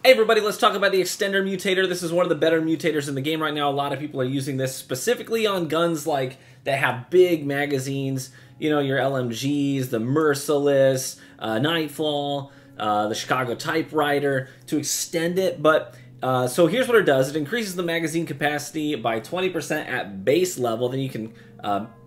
Hey everybody, let's talk about the Extender Mutator. This is one of the better mutators in the game right now. A lot of people are using this specifically on guns like that have big magazines, you know, your LMGs, the Merciless, Nightfall, the Chicago Typewriter, to extend it. But so here's what it does. It increases the magazine capacity by 20% at base level. Then you can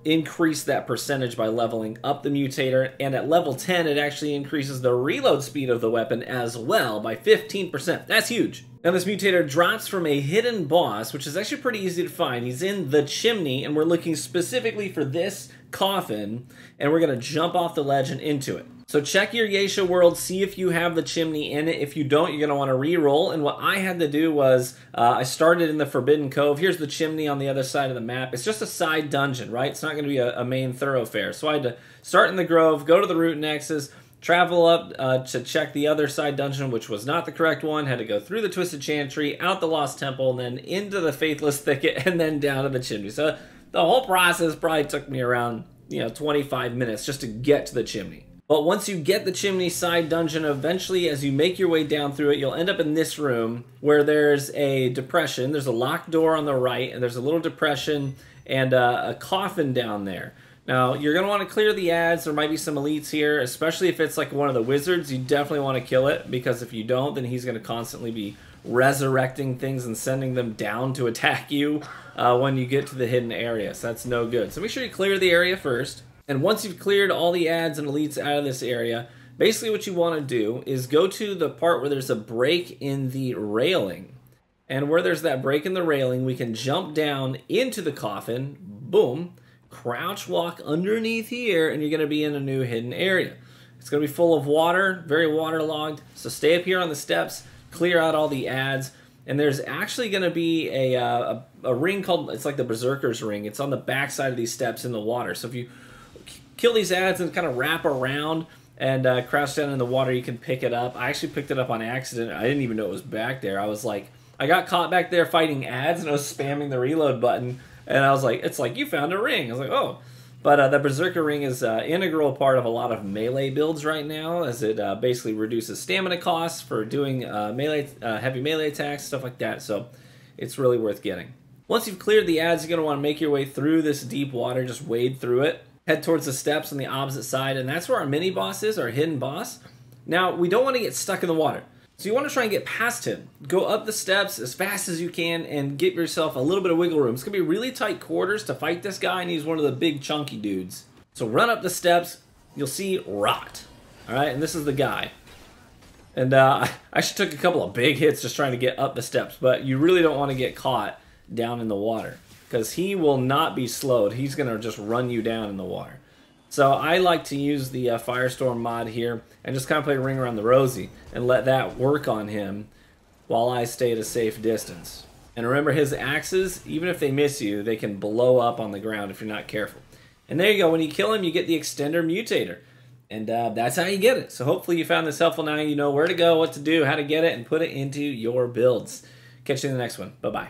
increase that percentage by leveling up the mutator, and at level 10 it actually increases the reload speed of the weapon as well by 15%. That's huge. Now this mutator drops from a hidden boss, which is actually pretty easy to find. He's in the chimney, and we're looking specifically for this coffin, and we're going to jump off the ledge and into it. So check your Geisha world, see if you have the chimney in it. If you don't, you're going to want to re-roll. And what I had to do was, I started in the Forbidden Cove. Here's the chimney on the other side of the map. It's just a side dungeon, right? It's not going to be a main thoroughfare. So I had to start in the Grove, go to the Root Nexus, travel up to check the other side dungeon, which was not the correct one. Had to go through the Twisted Chantry, out the Lost Temple, and then into the Faithless Thicket, and then down to the chimney. So the whole process probably took me around, 25 minutes just to get to the chimney. But once you get the chimney side dungeon, eventually as you make your way down through it, you'll end up in this room where there's a depression. There's a locked door on the right, and there's a little depression and a coffin down there. Now, you're going to want to clear the ads. There might be some elites here, especially if it's like one of the wizards. You definitely want to kill it, because if you don't, then he's going to constantly be resurrecting things and sending them down to attack you when you get to the hidden area. So that's no good. So make sure you clear the area first. And once you've cleared all the ads and elites out of this area, basically what you want to do is go to the part where there's a break in the railing. And where there's that break in the railing, we can jump down into the coffin, boom, crouch walk underneath here, and you're going to be in a new hidden area. It's going to be full of water, very waterlogged, so stay up here on the steps, clear out all the ads, and there's actually going to be a ring called, it's like the Berserker's ring. It's on the back side of these steps in the water. So if you kill these ads and kind of wrap around and crouch down in the water, you can pick it up. I actually picked it up on accident. I didn't even know it was back there. I was like, I got caught back there fighting ads, and I was spamming the reload button, and I was like, it's like, you found a ring. I was like, oh. But the Berserker ring is an integral part of a lot of melee builds right now, as it basically reduces stamina costs for doing heavy melee attacks, stuff like that. So it's really worth getting. Once you've cleared the ads, you're going to want to make your way through this deep water. Just wade through it. Head towards the steps on the opposite side, and that's where our mini boss is, our hidden boss. Now, we don't want to get stuck in the water, so you want to try and get past him. Go up the steps as fast as you can and get yourself a little bit of wiggle room. It's going to be really tight quarters to fight this guy, and he's one of the big chunky dudes. So run up the steps, you'll see Rot. Alright, and this is the guy. And I actually took a couple of big hits just trying to get up the steps, but you really don't want to get caught down in the water, because he will not be slowed. He's going to just run you down in the water. So I like to use the Firestorm mod here and just kind of play Ring Around the Rosie and let that work on him while I stay at a safe distance. And remember, his axes, even if they miss you, they can blow up on the ground if you're not careful. And there you go. When you kill him, you get the Extender Mutator. And that's how you get it. So hopefully you found this helpful. Now you know where to go, what to do, how to get it, and put it into your builds. Catch you in the next one. Bye-bye.